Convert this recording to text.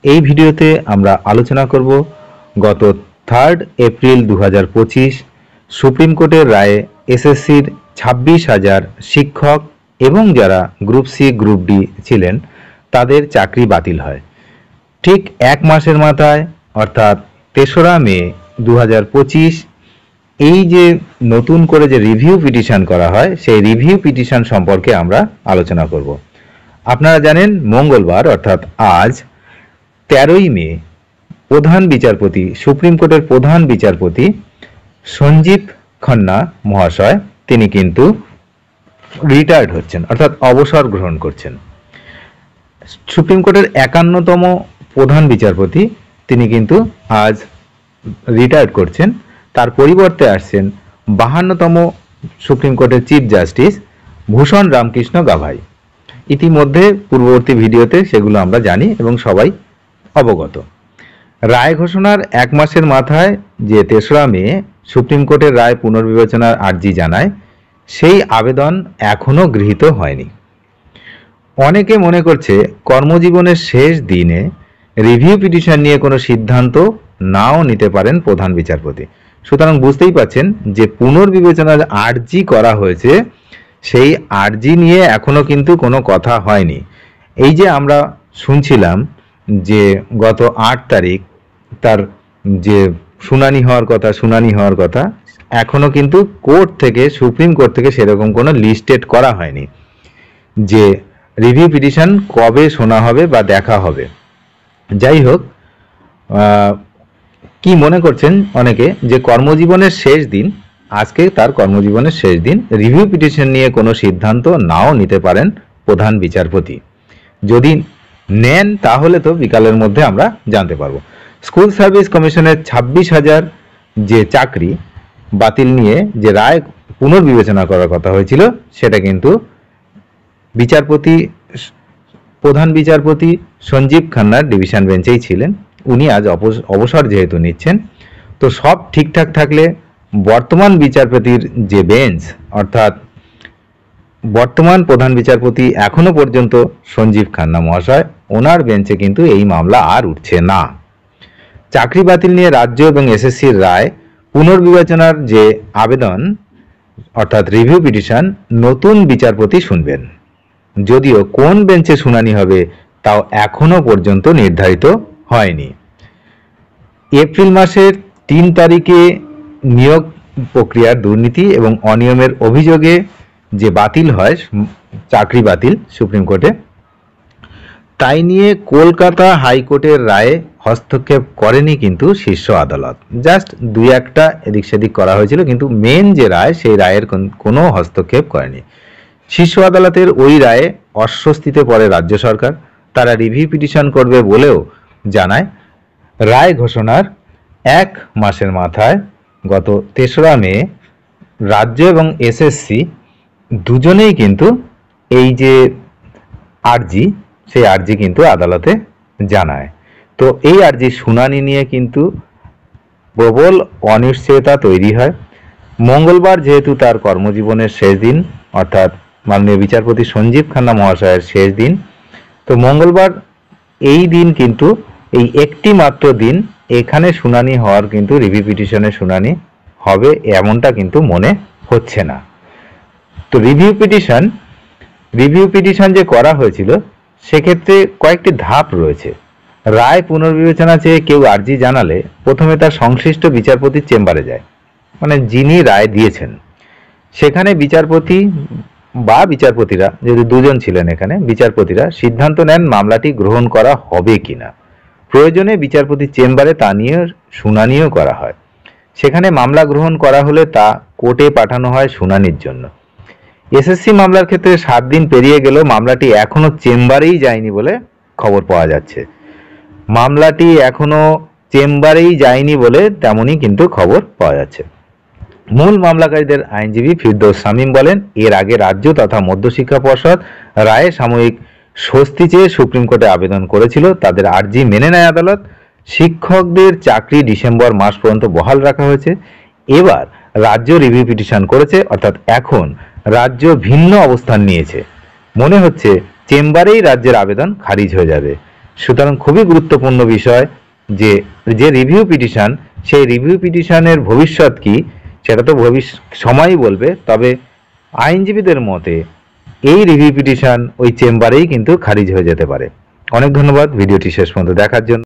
এই ভিডিওতে আমরা আলোচনা করব গত 3 এপ্রিল 2025 সুপ্রিম কোর্টের রায়ে এসএসসির 26,000 শিক্ষক এবং যারা গ্রুপ সি গ্রুপ ডি ছিলেন তাদের চাকরি বাতিল হয়। ঠিক এক মাসের মাথায় অর্থাৎ 3রা মে 2025 এই যে নতুন করে যে রিভিউ পিটিশন করা হয় সেই রিভিউ পিটিশন সম্পর্কে আমরা আলোচনা করব। আপনারা জানেন মঙ্গলবার অর্থাৎ আজ 13ই মে প্রধান বিচারপতি সুপ্রিম কোর্টের প্রধান বিচারপতি সঞ্জীব খান্না মহাশয় তিনি কিন্তু রিটায়ার্ড হচ্ছেন অর্থাৎ অবসর গ্রহণ করছেন। সুপ্রিম কোর্টের 51তম প্রধান বিচারপতি তিনি কিন্তু আজ রিটায়ার্ড করছেন। তার পরিবর্তে আসছেন 52তম সুপ্রিম কোর্টের চিফ জাস্টিস ভূষণ রামকৃষ্ণ গাভাই। ইতিমধ্যে পূর্ববর্তী ভিডিওতে সেগুলো আমরা জানি এবং সবাই অবগত। রায় ঘোষণার এক মাসের মাথায় যে 3রা মে সুপ্রিম কোর্টের রায় পুনর্বিবেচনার আর্জি জানায় সেই আবেদন এখনো গৃহীত হয়নি। অনেকে মনে করছে কর্মজীবনের শেষ দিনে রিভিউ পিটিশন নিয়ে কোনো সিদ্ধান্ত নাও নিতে পারেন প্রধান বিচারপতি। সুতরাং বুঝতেই পাচ্ছেন যে পুনর্বিবেচনার আর্জি করা হয়েছে সেই আর্জি নিয়ে এখনো কিন্তু কোনো কথা হয়নি। এই যে আমরা শুনছিলাম যে গত 8 তারিখ তার যে শুনানি হওয়ার কথা এখনো কিন্তু কোর্ট থেকে সুপ্রিম কোর্ট থেকে সেরকম কোনো লিস্টেড করা হয়নি যে রিভিউ পিটিশন কবে শোনা হবে বা দেখা হবে। যাই হোক, কি মনে করছেন অনেকে যে কর্মজীবনের শেষ দিন, আজকে তার কর্মজীবনের শেষ দিন, রিভিউ পিটিশন নিয়ে কোনো সিদ্ধান্ত নাও নিতে পারেন প্রধান বিচারপতি। যদি নেন তাহলে তো বিকালের মধ্যে আমরা জানতে পারবো। স্কুল সার্ভিস কমিশনের 26,000 যে চাকরি বাতিল নিয়ে যে রায় পুনর্বিবেচনা করার কথা হয়েছিল সেটা কিন্তু প্রধান বিচারপতি সঞ্জীব খান্নার ডিভিশন বেঞ্চেই ছিলেন। উনি আজ অবসর যেহেতু নিচ্ছেন, তো সব ঠিকঠাক থাকলে বর্তমান বিচারপতির যে বেঞ্চ অর্থাৎ বর্তমান প্রধান বিচারপতি এখনো পর্যন্ত সঞ্জীব খান্না মহাশয়, ওনার বেঞ্চে কিন্তু এই মামলা আর উঠছে না। চাকরি বাতিল নিয়ে রাজ্য এবং এসএসসির রায় পুনর্বিবেচনার যে আবেদন অর্থাৎ রিভিউ পিটিশন নতুন বিচারপতি শুনবেন। যদিও কোন বেঞ্চে শুনানি হবে তাও এখনো পর্যন্ত নির্ধারিত হয়নি। এপ্রিল মাসের 3 তারিখে নিয়োগ প্রক্রিয়ার দুর্নীতি এবং অনিয়মের অভিযোগে যে বাতিল হয় চাকরি বাতিল সুপ্রিম কোর্টে, তাই নিয়ে কলকাতা হাইকোর্টের রায়ে হস্তক্ষেপ করেনি কিন্তু শীর্ষ আদালত। জাস্ট 2-1টা এদিক সেদিক করা হয়েছিল, কিন্তু মেন যে রায় সেই রায়ের কোনো হস্তক্ষেপ করেনি। শীর্ষ আদালতের ওই রায়ে অস্বস্তিতে পড়ে রাজ্য সরকার। তারা রিভিউ পিটিশন করবে বলেও জানায়। রায় ঘোষণার এক মাসের মাথায় গত 3রা মে রাজ্য এবং এসএসসি দুজনেই কিন্তু এই যে আর্জি সেই আর্জি কিন্তু আদালতে জানায়। তো এই আর্জি শুনানি নিয়ে কিন্তু প্রবল অনিশ্চয়তা তৈরি হয়। মঙ্গলবার যেহেতু তার কর্মজীবনের শেষ দিন অর্থাৎ মাননীয় বিচারপতি সঞ্জীব খান্না মহাশয়ের শেষ দিন, তো মঙ্গলবার এই দিন কিন্তু এই একটি মাত্র দিন এখানে শুনানি হওয়ার কিন্তু রিভিউ পিটিশনের শুনানি হবে এমনটা কিন্তু মনে হচ্ছে না। তো রিভিউ পিটিশন যে করা হয়েছিল সেক্ষেত্রে কয়েকটি ধাপ রয়েছে। রায় পুনর্বিবেচনা চেয়ে কেউ আর্জি জানালে প্রথমে তার সংশ্লিষ্ট বিচারপতির চেম্বারে যায়, মানে যিনি রায় দিয়েছেন সেখানে বিচারপতি বা বিচারপতিরা, যদি দুজন ছিলেন এখানে, বিচারপতিরা সিদ্ধান্ত নেন মামলাটি গ্রহণ করা হবে কিনা। প্রয়োজনে বিচারপতির চেম্বারে তা নিয়ে শুনানিও করা হয়। সেখানে মামলা গ্রহণ করা হলে তা কোর্টে পাঠানো হয় শুনানির জন্য। এসএসসি মামলার ক্ষেত্রে 7 দিন পেরিয়ে গেলেও মামলাটি এখনো চেম্বারেই যায়নি বলে খবর পাওয়া যাচ্ছে। মামলাটি এখনো চেম্বারেই যায়নি বলে তেমনই কিন্তু খবর পাওয়া যাচ্ছে। মূল মামলাকারীদের আইনজীবী ফিরদৌস শামীম বলেন, এর আগে রাজ্য তথা মধ্যশিক্ষা পর্ষদ রায়ে সাময়িক স্বস্তি চেয়ে সুপ্রিম কোর্টে আবেদন করেছিল। তাদের আর্জি মেনে নেয় আদালত। শিক্ষকদের চাকরি ডিসেম্বর মাস পর্যন্ত বহাল রাখা হয়েছে। এবার রাজ্য রিভিউ পিটিশন করেছে, অর্থাৎ এখন রাজ্য ভিন্ন অবস্থান নিয়েছে। মনে হচ্ছে চেম্বারেই রাজ্যের আবেদন খারিজ হয়ে যাবে। সুতরাং খুবই গুরুত্বপূর্ণ বিষয় যে যে রিভিউ পিটিশন, সেই রিভিউ পিটিশনের ভবিষ্যৎ কি সেটা তো সময়ই বলবে। তবে আইনজীবীদের মতে এই রিভিউ পিটিশন ওই চেম্বারেই কিন্তু খারিজ হয়ে যেতে পারে। অনেক ধন্যবাদ ভিডিওটি শেষ পর্যন্ত দেখার জন্য।